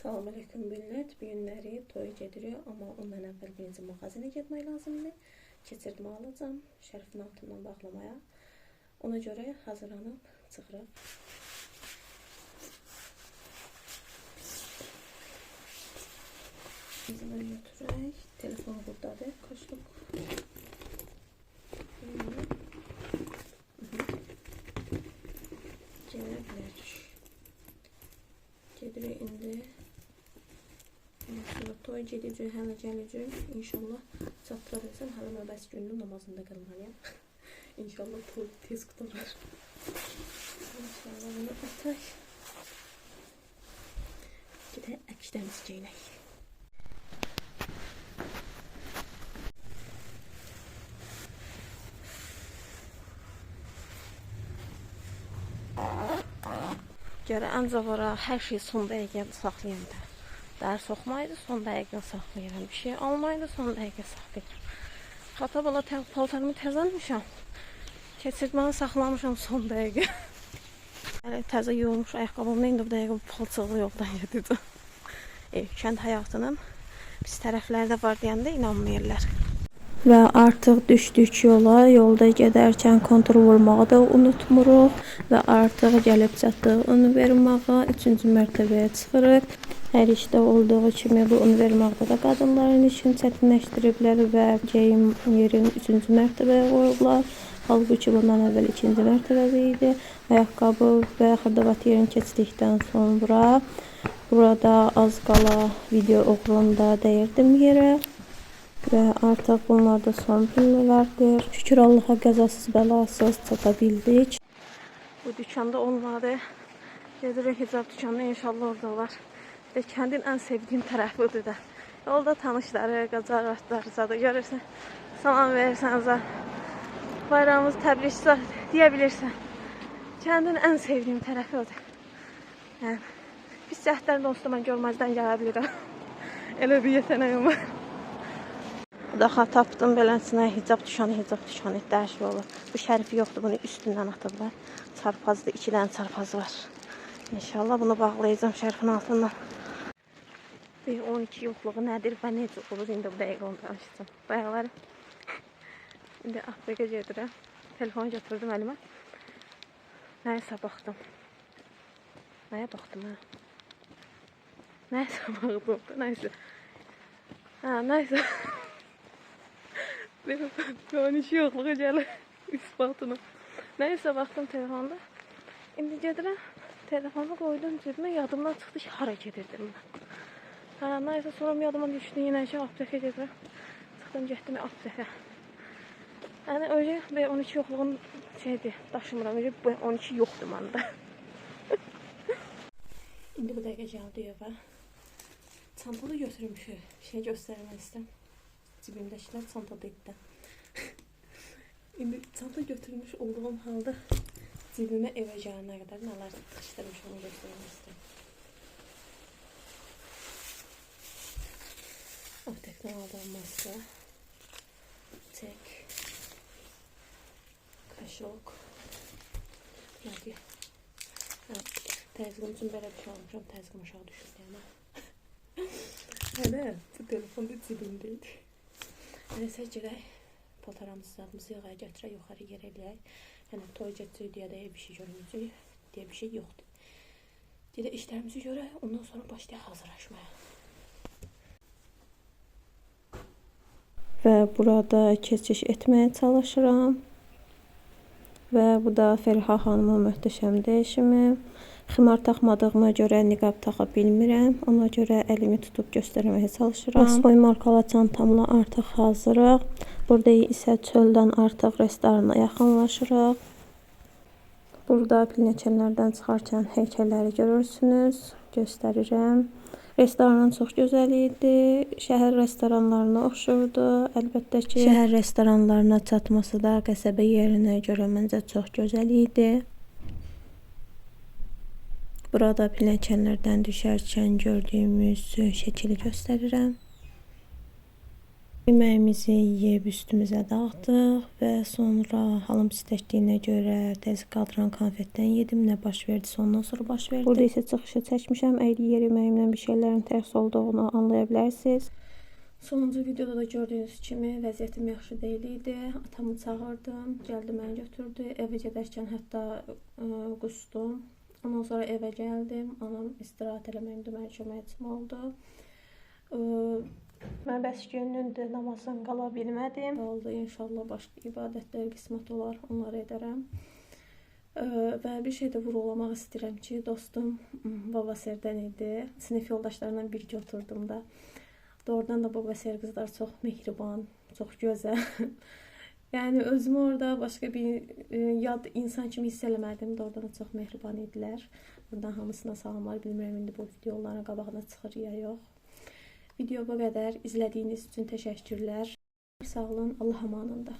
Salam aleyküm millət. Bu günləri toy gedirik, amma ondan əvvəl birinci mağazana getmək lazımdır. Keçirdim alacağım, şərifin altından bağlamaya. Ona görə hazırlanıb çıxırıq. Bizi böyle götürək. Telefon buradadır. Kaşlıq. Gələ bilərik. Gedirik indi. Sonra toy gedəcək, hələ gələcək. İnşallah çatdıra bilsəm, hələ növbəsi günün namazında qılmalıyam. İnşallah toy tez qutarar. İnşallah bunu ataq. Gedək əksdən istəyək. Görə ancaq ora hər şey son dəqiqə saxlayanda. Dərs oxumaydı, son dəqiqə saxlayıram. Bir şey almaydı, son dəqiqə saxlayıram. Xata bala paltarımı təzəlmişəm. Keçirtməni saxlamışam son dəqiqə. Hələ təzə yuyulmuş ayaqqabımla indi bu dəqiqə bu palçıqlı yoldan gedəcəm. Kənd həyatının pis tərəfləri də var deyəndə inanmayırlar. Və artıq düşdük yola. Yolda gedərkən kontrol vurmağı da unutmuruq. Və artıq gəlib çatdıq univermağa. 3-cü mərtəbəyə çıxırıq. Hər işdə olduğu kimi bu univermaqda da qadınların işini çətinləşdiriblər və geyim yerini 3-cü mərtəbəyə qoyublar. Halbuki bundan əvvəl 2-ci mərtəbədə idi. Ayaqqabı və xırdavat yerini keçdikdən sonra burada az qala video uğrunda dəyirdim yerə. Və artıq bunlar da son pillələrdir. Şükür Allaha qəzasız bəlasız çata bildik. Bu dükkanda olmadı. Gedirik hicab dükkanına, inşallah orada olar. Və kəndin ən sevdiyim tərəfidir də. Yolda tanışları, qacar artlarıza görürsən. Salam verirsən, bayramımız təbrikçi deyə bilirsən. Kəndin ən sevdiyim tərəfi odur. Yəni, pis cəhddən dostum, mən görməzdən gələ bilirəm. Elə bir yetənəyim var. Daha tapdım beləsinə hicab düşanı dəyişik olur. Bu şərifi yoxdur, bunu üstündən atıblar. Çarpazdır, 2 dənə çarpazı var. İnşallah bunu bağlayacağım şərifin altından. Bir 12 yoxluğu nədir və necə olur? İndi bu dəqiqə onu danışacağım. Bayaqlar indi Afrika gedirəm. Telefonu götürdüm əlimə. Nəyəsə baxdım. Nəyə baxdım ha? Nəyəsə baxdım. Nəyəsə. Ha, nəyəsə. Bir 12 yoxluğu gəlir isbatını. Nəyəsə baxdım telefonda. İndi gedirəm. Telefonu qoydum cebimə, yadımdan çıxdı ki, hara gedirdim mən. Ha, nəyəsə sonra yadımdan düşdü, yenə ki, aptekə gedirəm. Çıxdım, getdim aptekə. Yəni, öyle B12 yoxluğun şeydir, daşımıram. Öyle B12 yoxdur məndə. İndi bu dəqiqə gəldi evə. Çantalı götürmüşük. Şey göstərmək istəyirəm. Cibimdəkilər çantada idi. İndi çanta götürmüş olduğum halda cibimə evə gələnə qədər nələr tıxışdırmış onu göstərmək istəyirəm. Aptekdən aldığım maska, çek, kaşok, nədir? Təzqim üçün belə bir şey almışam, təzqim aşağı düşür deyəmə. Hələ bu telefon da cibimdeydi. Nəyəsə girək, paltaramızı zadımızı yığaya gətirək, yuxarı yer eləyək. Yəni toy getəcək deyə də bir şey görməyəcək, deyə bir şey yoxdur. Deyə işlərimizi görək, ondan sonra başlayaq hazırlaşmaya. Və burada keçiş etməyə çalışıram. Və bu da Fəriha xanımın möhtəşəm dəyişimi. Ximar taxmadığıma görə niqab taxa bilmirəm. Ona görə əlimi tutub göstərməyə çalışıram. Asboy markalı çantamla artıq hazırıq. Burada isə çöldən artıq restorana yaxınlaşırıq. Burada pilnəçənlərdən çıxarkən heykəlləri görürsünüz. Göstərirəm. Restoranın çox gözəl idi. Şəhər restoranlarına oxşurdu. Əlbəttə ki, şəhər restoranlarına çatması da qəsəbə yerinə görə məncə çox gözəl idi. Burada pilləkənlərdən düşərkən gördüyümüz şəkili göstərirəm. Yeməyimizi yeyib üstümüzə dağıtdıq və sonra halım pisləşdiyinə görə təzə qaldıran konfetdən yedim. Nə baş verdisə ondan sonra baş verdi. Burada isə çıxışı çəkmişəm. Əgər yeməyimdən bir şeylərin tərs olduğunu anlaya bilərsiniz. Sonuncu videoda da gördüyünüz kimi vəziyyətim yaxşı deyil idi. Atamı çağırdım, gəldi məni götürdü. Evə gedərkən hətta qusdum. Ondan sonra evə gəldim. Anam istirahət eləməyimdə mənə köməkçim oldu. Mən bəs günündür namazdan qala bilmədim. Oldu, inşallah başqa ibadətlər qismət olar, onları edərəm. Və bir şey də vurğulamaq istəyirəm ki, dostum Babasərdən idi. Sinif yoldaşlarımla birgə oturdum da. Doğrudan da Babasər qızlar çox mehriban, çox gözəl. Yəni özümü orada başqa bir yad insan kimi hiss eləmədim. Doğrudan da çox mehriban idilər. Buradan hamısına salamlar. Bilmirəm indi bu videoların qabağına çıxır ya yox. Video bu qədər. İzlədiyiniz üçün təşəkkürlər. Sağ olun. Allah amanında.